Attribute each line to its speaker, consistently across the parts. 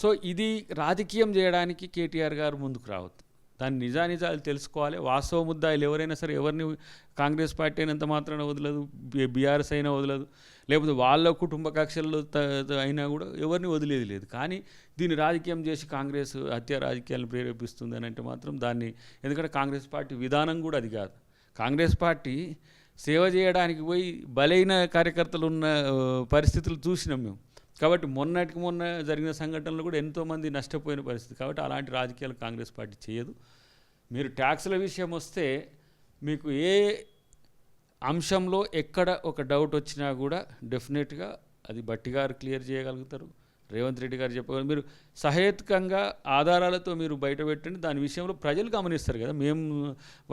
Speaker 1: So ఇది రాజకీయం చేయడానికి కేటీఆర్ గారు ముందుకు రావద్దు. దాని నిజానిజాలు తెలుసుకోవాలి. వాస్తవ ముద్దాయిలు ఎవరైనా సరే ఎవరిని కాంగ్రెస్ పార్టీ అయినంత మాత్రాన వదలదు, బీఆర్ఎస్ అయినా వదలదు, లేకపోతే వాళ్ళ కుటుంబ కక్షల్లో అయినా కూడా ఎవరిని వదిలేది లేదు. కానీ దీన్ని రాజకీయం చేసి కాంగ్రెస్ హత్య రాజకీయాలను ప్రేరేపిస్తుంది అని అంటే మాత్రం దాన్ని, ఎందుకంటే కాంగ్రెస్ పార్టీ విధానం కూడా అది కాదు. కాంగ్రెస్ పార్టీ సేవ చేయడానికి పోయి బలైన కార్యకర్తలు ఉన్న పరిస్థితులు చూసినాం మేము. కాబట్టి మొన్నటికి మొన్న జరిగిన సంఘటనలు కూడా ఎంతోమంది నష్టపోయిన పరిస్థితి. కాబట్టి అలాంటి రాజకీయాలు కాంగ్రెస్ పార్టీ చేయదు. మీరు ట్యాక్స్ల విషయం వస్తే మీకు ఏ అంశంలో ఎక్కడ ఒక డౌట్ వచ్చినా కూడా డెఫినెట్గా అది భట్టి గారు క్లియర్ చేయగలుగుతారు, రేవంత్ రెడ్డి గారు చెప్పగలరు. మీరు సహేతుకంగా ఆధారాలతో మీరు బయట పెట్టండి. దాని విషయంలో ప్రజలు గమనిస్తారు కదా, మేము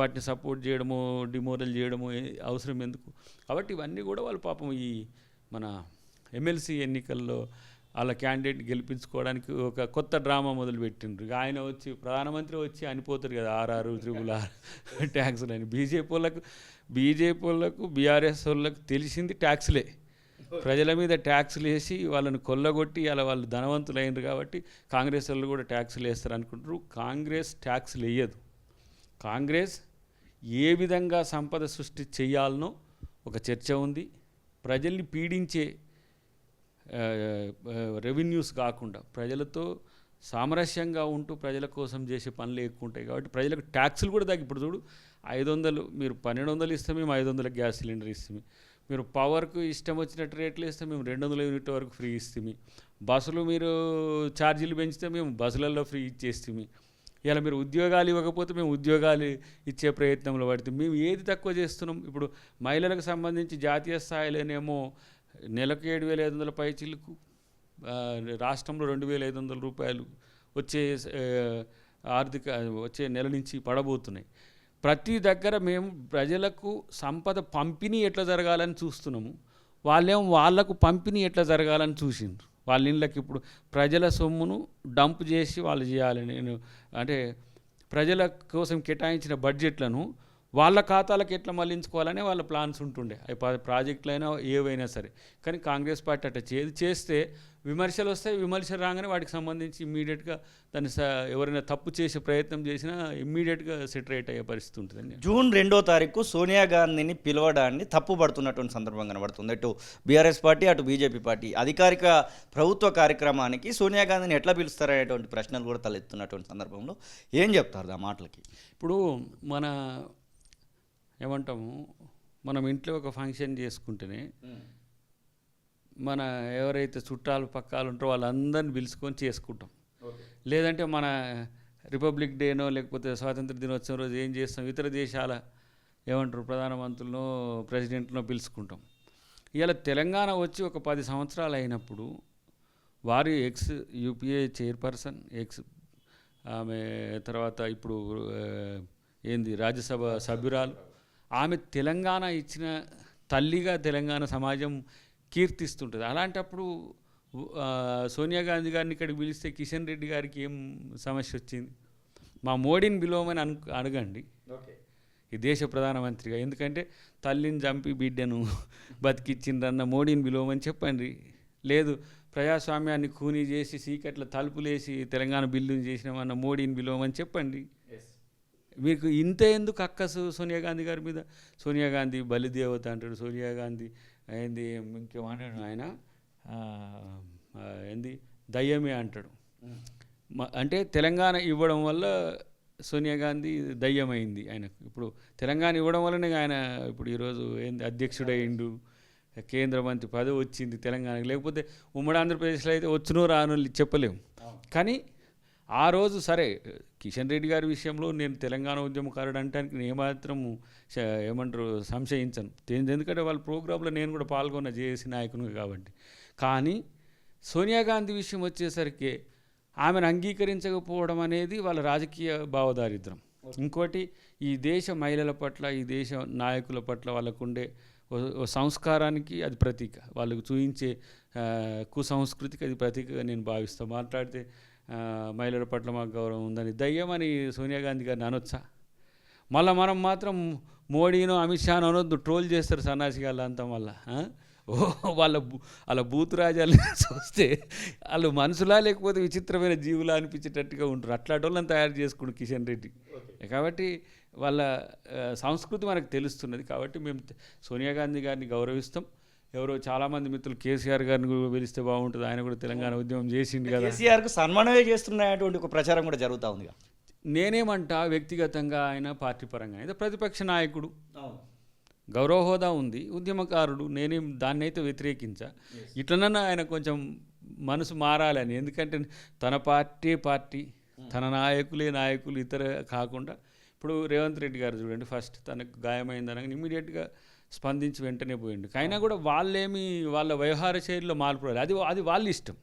Speaker 1: వాటిని సపోర్ట్ చేయడము డిమోరల్ చేయడము అవసరం ఎందుకు. కాబట్టి ఇవన్నీ కూడా వాళ్ళు పాపం ఈ మన ఎమ్మెల్సీ ఎన్నికల్లో వాళ్ళ క్యాండిడేట్ గెలిపించుకోవడానికి ఒక కొత్త డ్రామా మొదలుపెట్టిండ్రు. ఆయన వచ్చి ప్రధానమంత్రి వచ్చి అనిపోతారు కదా RR RRR ట్యాక్సులు అని. బీజేపీ వాళ్ళకు బీఆర్ఎస్ వాళ్ళకు తెలిసింది ట్యాక్సులే. ప్రజల మీద ట్యాక్సులు వేసి వాళ్ళని కొల్లగొట్టి అలా వాళ్ళు ధనవంతులు అయినారు. కాబట్టి కాంగ్రెస్ వాళ్ళు కూడా ట్యాక్సులు వేస్తారు అనుకుంటారు. కాంగ్రెస్ ట్యాక్సులు వేయదు. కాంగ్రెస్ ఏ విధంగా సంపద సృష్టి చేయాలనో ఒక చర్చ ఉంది. ప్రజల్ని పీడించే రెవెన్యూస్ కాకుండా ప్రజలతో సామరస్యంగా ఉంటూ ప్రజల కోసం చేసే పనులు ఎక్కువ ఉంటాయి. కాబట్టి ప్రజలకు ట్యాక్సులు కూడా తగ్గి, ఇప్పుడు చూడు 500 మీరు 1200 ఇస్తే మేము 500 గ్యాస్ సిలిండర్ ఇస్తాము. మీరు పవర్కు ఇష్టం వచ్చినట్టు రేట్లు ఇస్తే మేము 200 యూనిట్ వరకు ఫ్రీ ఇస్తాము. బస్సులు మీరు ఛార్జీలు పెంచితే మేము బస్సులలో ఫ్రీ ఇచ్చేస్తాము. ఇలా మీరు ఉద్యోగాలు ఇవ్వకపోతే మేము ఉద్యోగాలు ఇచ్చే ప్రయత్నంలో పడితే మేము ఏది తక్కువ చేస్తున్నాం. ఇప్పుడు మహిళలకు సంబంధించి జాతీయ స్థాయిలోనేమో నెలకు 7,500 పైచిలకు, రాష్ట్రంలో 2,500 రూపాయలు వచ్చే నెల నుంచి పడబోతున్నాయి. ప్రతి దగ్గర మేము ప్రజలకు సంపద పంపిణీ ఎట్లా జరగాలని చూస్తున్నాము. వాళ్ళకు పంపిణీ ఎట్లా జరగాలని చూసిండ్రు. వాళ్ళ ఇళ్ళకి ఇప్పుడు ప్రజల సొమ్మును డంప్ చేసి వాళ్ళు చేయాలి. నేను అంటే ప్రజల కోసం కేటాయించిన బడ్జెట్లను వాళ్ళ ఖాతాలకు ఎట్లా మళ్లించుకోవాలనే వాళ్ళ ప్లాన్స్ ఉంటుండే, ప్రాజెక్టులు అయినా ఏవైనా సరే. కానీ కాంగ్రెస్ పార్టీ అట్లా చేస్తే విమర్శలు వస్తాయి. విమర్శలు రాగానే వాటికి సంబంధించి ఇమ్మీడియట్గా దాన్ని ఎవరైనా తప్పు చేసే ప్రయత్నం చేసినా ఇమ్మీడియట్గా సెటరేట్ అయ్యే పరిస్థితి ఉంటుంది.
Speaker 2: జూన్ 2వ తారీఖు సోనియా గాంధీని పిలవడాన్ని తప్పుపడుతున్నటువంటి సందర్భం కనబడుతుంది. అటు బీఆర్ఎస్ పార్టీ అటు బీజేపీ పార్టీ అధికారిక ప్రభుత్వ కార్యక్రమానికి సోనియా గాంధీని ఎట్లా పిలుస్తారనేటువంటి ప్రశ్నలు కూడా తలెత్తున్నటువంటి సందర్భంలో ఏం చెప్తారు ఆ మాటలకి?
Speaker 1: ఇప్పుడు మనం ఇంట్లో ఒక ఫంక్షన్ చేసుకుంటేనే మన ఎవరైతే చుట్టాలు పక్కాలు ఉంటారో వాళ్ళందరినీ పిలుచుకొని చేసుకుంటాం. లేదంటే మన రిపబ్లిక్ డేనో లేకపోతే స్వాతంత్ర దినోత్సవం రోజు ఏం చేస్తాం, ఇతర దేశాల ప్రధానమంత్రులను ప్రెసిడెంట్లను పిలుచుకుంటాం. ఇవాళ తెలంగాణ వచ్చి ఒక 10 సంవత్సరాలు అయినప్పుడు వారి యూపీఏ చైర్పర్సన్ ఆమె తర్వాత ఇప్పుడు రాజ్యసభ సభ్యురాలు, ఆమె తెలంగాణ ఇచ్చిన తల్లిగా తెలంగాణ సమాజం కీర్తిస్తుంటుంది. అలాంటప్పుడు సోనియా గాంధీ గారిని ఇక్కడికి పిలిస్తే కిషన్ రెడ్డి గారికి ఏం సమస్య వచ్చింది? మా మోడీని పిలవమని అడగండి ఈ దేశ ప్రధానమంత్రిగా. ఎందుకంటే తల్లిని చంపి బిడ్డను బతికిచ్చిండ్రన్న మోడీని పిలవమని చెప్పండి. లేదు ప్రజాస్వామ్యాన్ని ఖూనీ చేసి సీకట్ల తలుపులేసి తెలంగాణ బిల్లుని చేసినామన్న మోడీని పిలవమని చెప్పండి. మీకు ఇంత ఎందుకు అక్కసు సోనియా గాంధీ గారి మీద? సోనియా గాంధీ బలిదేవత అంటాడు, సోనియా గాంధీ ఇంకేమంటాడు ఆయన దయ్యమే అంటాడు. అంటే తెలంగాణ ఇవ్వడం వల్ల సోనియా గాంధీ దయ్యమైంది ఆయనకు. ఇప్పుడు తెలంగాణ ఇవ్వడం వల్లనే ఆయన ఇప్పుడు ఈరోజు అధ్యక్షుడైండు, కేంద్ర మంత్రి పదవి వచ్చింది తెలంగాణకి. లేకపోతే ఉమ్మడి ఆంధ్రప్రదేశ్లో అయితే వచ్చునో రానో చెప్పలేము. కానీ ఆ రోజు సరే కిషన్ రెడ్డి గారి విషయంలో నేను తెలంగాణ ఉద్యమకారుడు అంటానికి ఏమాత్రం సంశయించను. ఎందుకంటే వాళ్ళ ప్రోగ్రాంలో నేను కూడా పాల్గొన్న జేఏసీ నాయకునిగా కాబట్టి. కానీ సోనియా గాంధీ విషయం వచ్చేసరికి ఆమెను అంగీకరించకపోవడం అనేది వాళ్ళ రాజకీయ భావదారిద్రం. ఇంకోటి ఈ దేశ మహిళల పట్ల ఈ దేశ నాయకుల పట్ల వాళ్ళకుండే సంస్కారానికి అది ప్రతీక, వాళ్ళకు చూపించే కుసంస్కృతికి అది ప్రతీకగా నేను భావిస్తాను. మాట్లాడితే మహిళల పట్ల మాకు గౌరవం ఉందని దయ్యమని సోనియా గాంధీ గారిని అనొచ్చా? మళ్ళీ మనం మాత్రం మోడీనో అమిత్ షాను అనొద్దు, ట్రోల్ చేస్తారు సన్నాసి గాళ్ళు అంతా. మళ్ళీ వాళ్ళ బూత్ రాజాలు చూస్తే వాళ్ళు మనుషులా లేకపోతే విచిత్రమైన జీవులా అనిపించేటట్టుగా ఉంటారు. అట్లాంటి వాళ్ళని తయారు చేసుకుంటు కిషన్ రెడ్డి. కాబట్టి వాళ్ళ సంస్కృతి మనకు తెలుస్తున్నది. కాబట్టి మేము సోనియా గాంధీ గారిని గౌరవిస్తాం. ఎవరో చాలామంది మిత్రులు కేసీఆర్ గారిని కూడా పిలిస్తే బాగుంటుంది, ఆయన కూడా తెలంగాణ ఉద్యమం చేసిండు కదా.
Speaker 2: కేసీఆర్కు సన్మానమే చేస్తున్నటువంటి ఒక ప్రచారం కూడా జరుగుతూ ఉంది.
Speaker 1: నేనేమంటా, వ్యక్తిగతంగా ఆయన పార్టీ పరంగా అయితే ప్రతిపక్ష నాయకుడు, గౌరవ హోదా ఉంది, ఉద్యమకారుడు. నేనేం దాన్ని అయితే వ్యతిరేకించా. ఇట్లనన్నా ఆయన కొంచెం మనసు మారాలని. ఎందుకంటే తన పార్టీ తన నాయకులు ఇతర కాకుండా, ఇప్పుడు రేవంత్ రెడ్డి గారు చూడండి, ఫస్ట్ తనకు గాయమైందనగా ఇమ్మీడియట్గా స్పందించి వెంటనే పోయిండు. అయినా కూడా వాళ్ళ వ్యవహార శైలిలో మార్పు రాలేదు. అది వాళ్ళ ఇష్టం.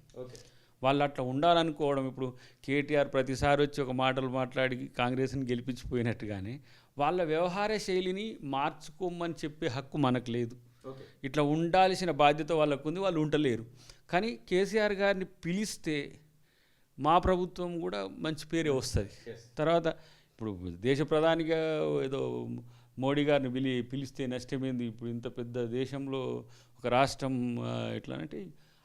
Speaker 1: వాళ్ళు అట్లా ఉండాలనుకోవడం. ఇప్పుడు కేటీఆర్ ప్రతిసారి వచ్చి ఒక మాటలు మాట్లాడి కాంగ్రెస్ని గెలిపించిపోయినట్టుగానే వాళ్ళ వ్యవహార శైలిని మార్చుకోమని చెప్పే హక్కు మనకు లేదు. ఇట్లా ఉండాల్సిన బాధ్యత వాళ్ళకు ఉంది, వాళ్ళు ఉండలేరు. కానీ కేసీఆర్ గారిని పిలిస్తే మా ప్రభుత్వం కూడా మంచి పేరే వస్తుంది. తర్వాత ఇప్పుడు దేశ ప్రధానిగా ఏదో మోడీ గారిని పిలిస్తే నష్టమైంది. ఇప్పుడు ఇంత పెద్ద దేశంలో ఒక రాష్ట్రం ఎట్లానంటే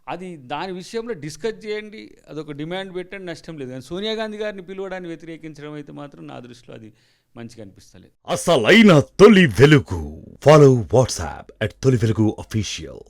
Speaker 1: అది దాని విషయంలో డిస్కస్ చేయండి, అదొక డిమాండ్ పెట్టండి, నష్టం లేదు. కానీ సోనియా గాంధీ గారిని పిలవడాన్ని వ్యతిరేకించడం అయితే మాత్రం నా దృష్టిలో అది మంచిగా అనిపిస్తలేదు.
Speaker 3: అసలైన తొలి వెలుగు. ఫాలో వాట్సాప్ @తొలి వెలుగు అఫీషియల్.